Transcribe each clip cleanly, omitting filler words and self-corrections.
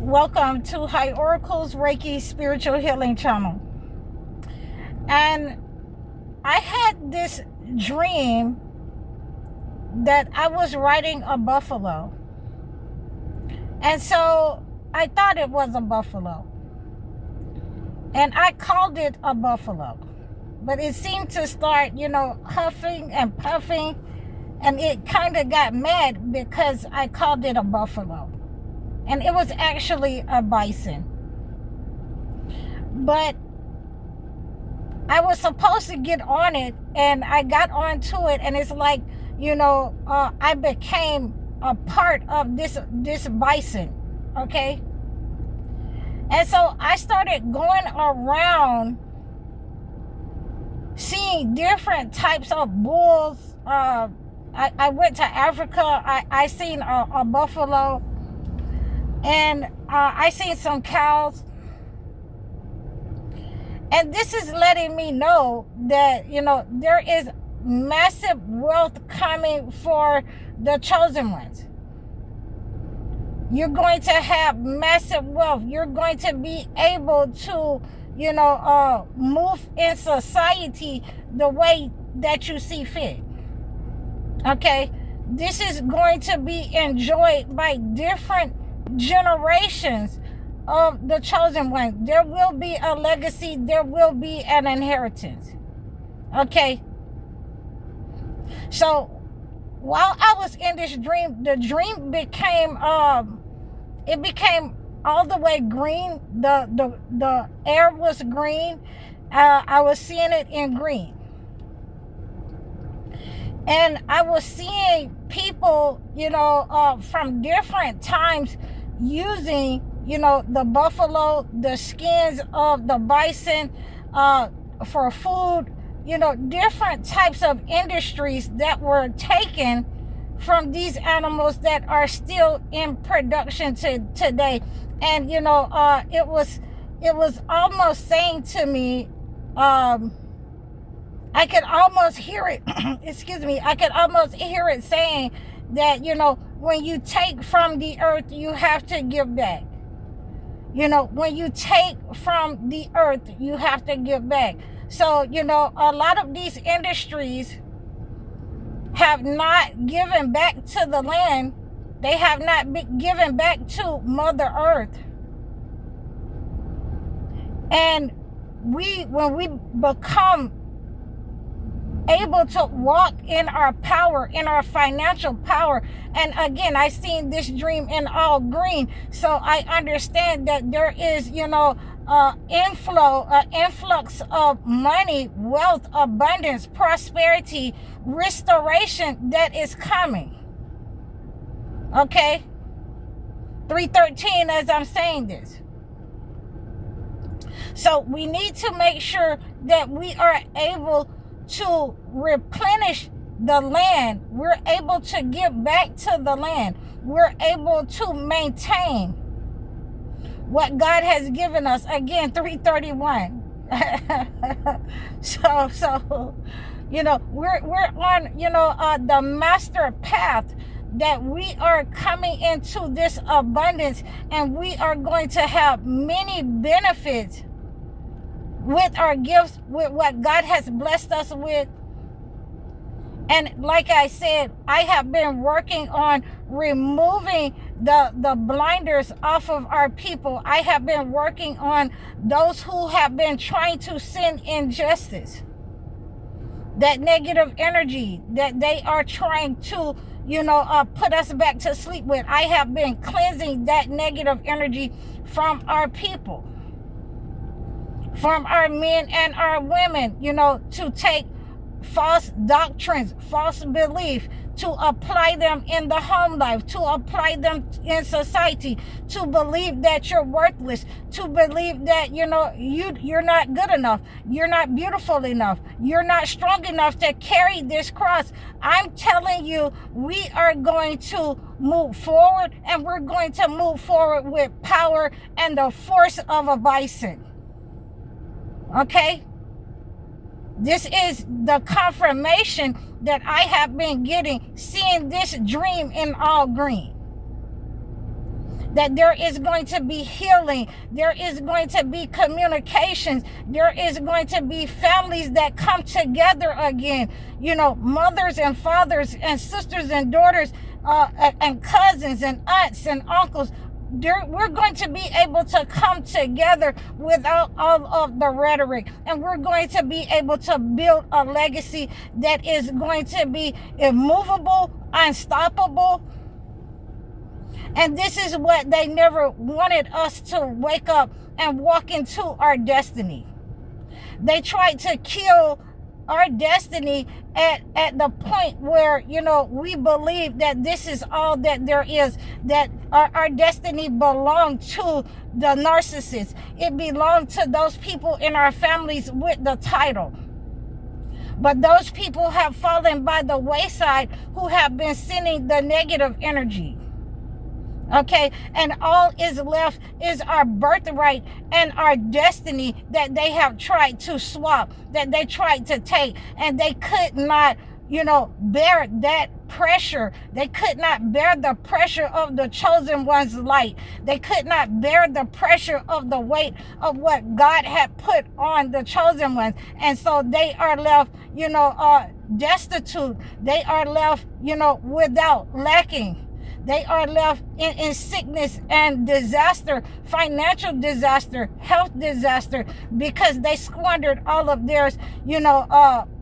Welcome to High Oracles Reiki Spiritual Healing Channel. And I had this dream that I was riding a buffalo. And so I thought it was a buffalo. And I called it a buffalo. But it seemed to start, huffing and puffing. And it kind of got mad because I called it a buffalo. And it was actually a bison. But I was supposed to get on it, and I got onto it, and it's like, I became a part of this bison, okay? And so I started going around seeing different types of bulls. I went to Africa. I seen a buffalo. And I seen some cows. And this is letting me know that, there is massive wealth coming for the chosen ones. You're going to have massive wealth. You're going to be able to, move in society the way that you see fit. Okay? This is going to be enjoyed by different generations of the chosen one. There will be a legacy. There will be an inheritance. Okay. So while I was in this dream, the dream became it became all the way green. The air was green. I was seeing it in green. And I was seeing people, from different times using, the buffalo, the skins of the bison for food, different types of industries that were taken from these animals that are still in production today. And, it was almost saying to me, I could almost hear it, I could almost hear it saying that, when you take from the earth, you have to give back. When you take from the earth, you have to give back. So, a lot of these industries have not given back to the land. They have not been given back to Mother Earth. And when we become able to walk in our power, in our financial power. And again, I seen this dream in all green, so I understand that there is, influx of money, wealth, abundance, prosperity, restoration that is coming. Okay? 313 as I'm saying this. So we need to make sure that we are able to replenish the land. We're able to give back to the land. We're able to maintain what God has given us. Again, 331. So we're on the master path, that we are coming into this abundance, and we are going to have many benefits with our gifts, with what God has blessed us with. And like I said, I have been working on removing the blinders off of our people. I have been working on those who have been trying to send injustice, that negative energy that they are trying to put us back to sleep with. I have been cleansing that negative energy from our people, from our men and our women, to take false doctrines, false belief, to apply them in the home life, to apply them in society, to believe that you're worthless, to believe that, you're not good enough, you're not beautiful enough, you're not strong enough to carry this cross. I'm telling you, we are going to move forward, and we're going to move forward with power and the force of a bison. Okay? This is the confirmation that I have been getting, seeing this dream in all green. that there is going to be healing, there is going to be communications, there is going to be families that come together again, mothers and fathers and sisters and daughters, and cousins and aunts and uncles. We're going to be able to come together without all of the rhetoric, and we're going to be able to build a legacy that is going to be immovable, unstoppable. And this is what they never wanted us to wake up and walk into our destiny. They tried to kill our destiny at the point where, we believe that this is all that there is, that our destiny belonged to the narcissist. It belonged to those people in our families with the title. But those people have fallen by the wayside who have been sending the negative energy. Okay, and all is left is our birthright and our destiny that they have tried to swap, that they tried to take, and they could not, bear that pressure. They could not bear the pressure of the chosen one's light. They could not bear the pressure of the weight of what God had put on the chosen ones. And so they are left, destitute. They are left, without, lacking. They are left in sickness and disaster, financial disaster, health disaster, because they squandered all of theirs,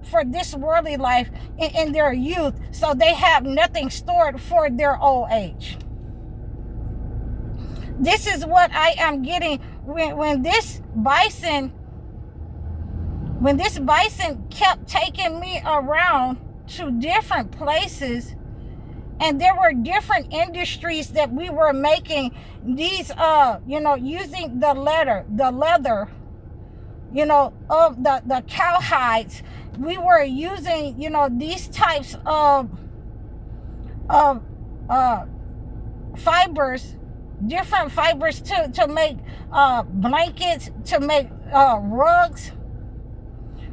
for this worldly life in their youth. So they have nothing stored for their old age. This is what I am getting when this bison kept taking me around to different places. And there were different industries that we were making these, using the leather, of the cow hides. We were using, these types of fibers, different fibers to make blankets, to make rugs.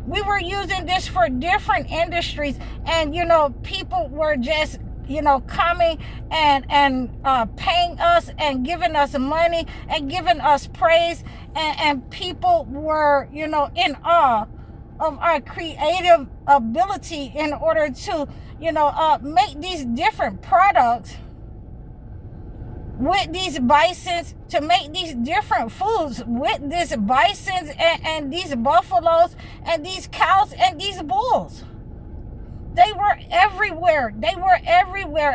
We were using this for different industries, and, people were just coming and paying us and giving us money and giving us praise, and people were, in awe of our creative ability in order to, make these different products with these bisons, to make these different foods with these bisons and these buffaloes and these cows and these bulls. They were everywhere.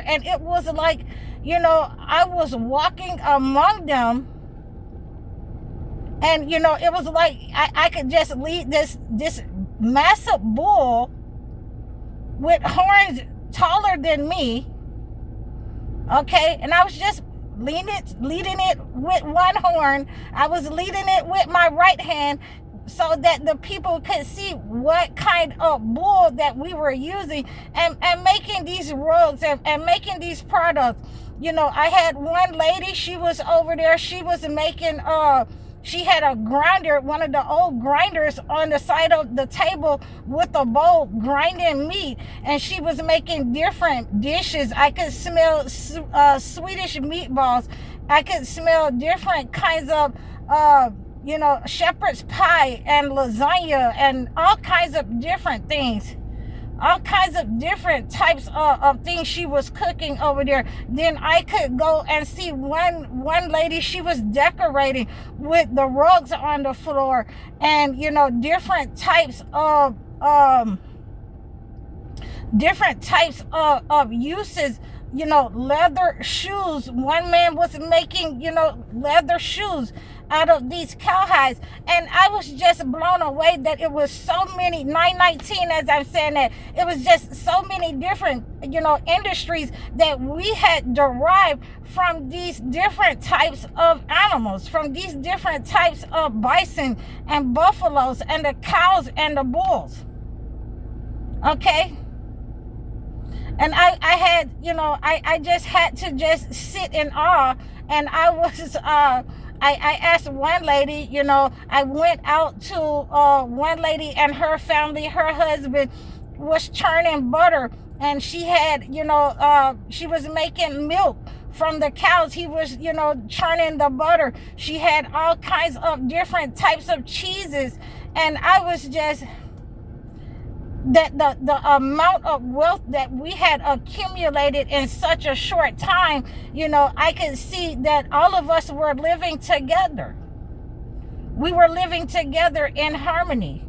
And it was like, I was walking among them. And, it was like I could just lead this massive bull with horns taller than me. Okay. And I was just leading it with one horn. I was leading it with my right hand, so that the people could see what kind of bull that we were using, and making these rugs and making these products. I had one lady, she was over there, she was making, she had a grinder, one of the old grinders on the side of the table with a bowl grinding meat, and she was making different dishes. I could smell Swedish meatballs. I could smell different kinds of shepherd's pie and lasagna and all kinds of different things. All kinds of different types of things she was cooking over there. Then I could go and see one lady, she was decorating with the rugs on the floor, and different types of uses. Leather shoes. One man was making, leather shoes out of these cowhides. And I was just blown away that it was so many, 919 as I'm saying that, it was just so many different, industries that we had derived from these different types of animals, from these different types of bison and buffaloes and the cows and the bulls. Okay? And I had, I just had to just sit in awe. And I was, I asked one lady, I went out to one lady and her family, her husband was churning butter, and she had, she was making milk from the cows. He was, churning the butter. She had all kinds of different types of cheeses. And I was just, that the amount of wealth that we had accumulated in such a short time, I could see that all of us were living together. We were living together in harmony,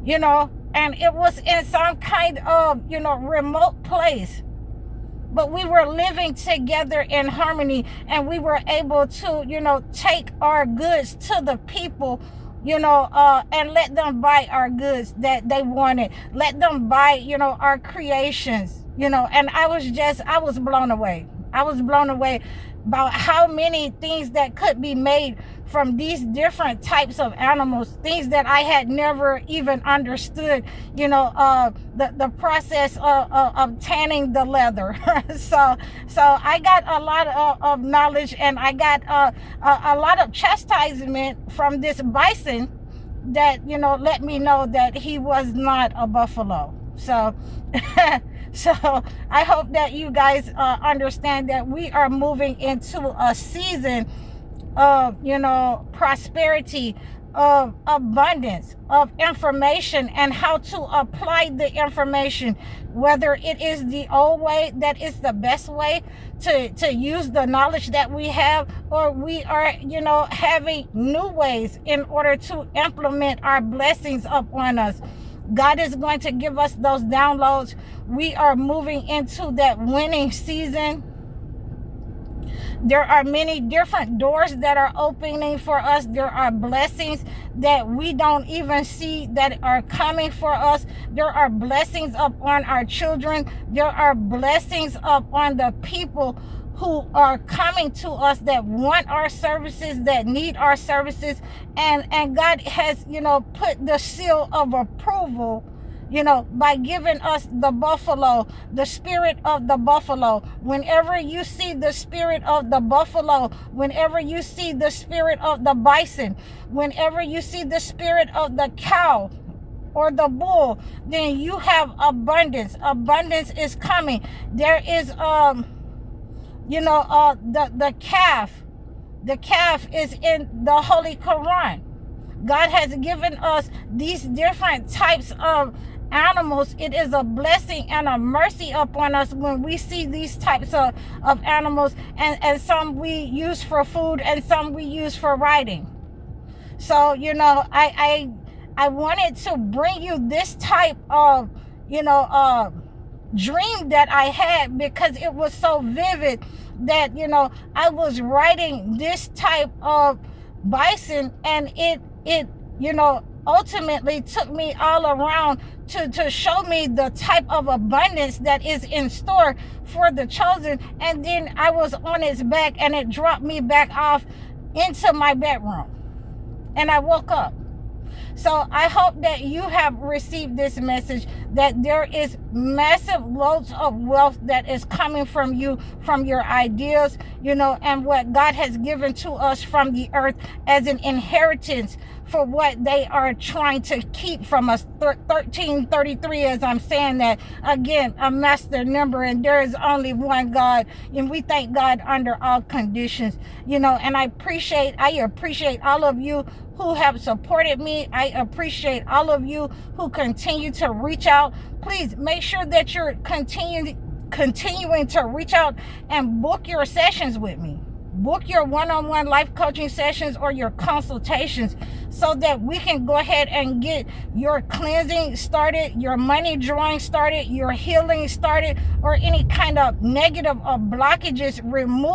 and it was in some kind of, remote place. But we were living together in harmony, and we were able to, take our goods to the people, and let them buy our goods that they wanted. Let them buy, our creations, and I was blown away. I was blown away about how many things that could be made from these different types of animals, things that I had never even understood, the process of tanning the leather. So I got a lot of knowledge, and I got a lot of chastisement from this bison that, let me know that he was not a buffalo. So so I hope that you guys understand that we are moving into a season of, prosperity, of abundance, of information, and how to apply the information, whether it is the old way that is the best way to use the knowledge that we have, or we are, having new ways in order to implement our blessings upon us. God is going to give us those downloads. We are moving into that winning season. There are many different doors that are opening for us. There are blessings that we don't even see that are coming for us. There are blessings upon our children. There are blessings upon the people who are coming to us that want our services, that need our services. And God has, put the seal of approval, by giving us the buffalo, the spirit of the buffalo. Whenever you see the spirit of the buffalo, whenever you see the spirit of the bison, whenever you see the spirit of the cow or the bull, then you have abundance. Abundance is coming. There is, the calf. The calf is in the Holy Quran. God has given us these different types of animals. It is a blessing and a mercy upon us when we see these types of animals, and some we use for food and some we use for riding. So, I wanted to bring you this type of, dream that I had, because it was so vivid that, I was riding this type of bison, and it ultimately took me all around to show me the type of abundance that is in store for the chosen. And then I was on its back, and it dropped me back off into my bedroom, and I woke up. So I hope that you have received this message, that there is massive loads of wealth that is coming from you, from your ideas, and what God has given to us from the earth as an inheritance for what they are trying to keep from us. 1333, as I'm saying that again, a master number, and there is only one God, and we thank God under all conditions. And I appreciate all of you who have supported me. I appreciate all of you who continue to reach out. Please make sure that you're continuing to reach out and book your sessions with me. Book your one-on-one life coaching sessions or your consultations, so that we can go ahead and get your cleansing started, your money drawing started, your healing started, or any kind of negative or blockages removed.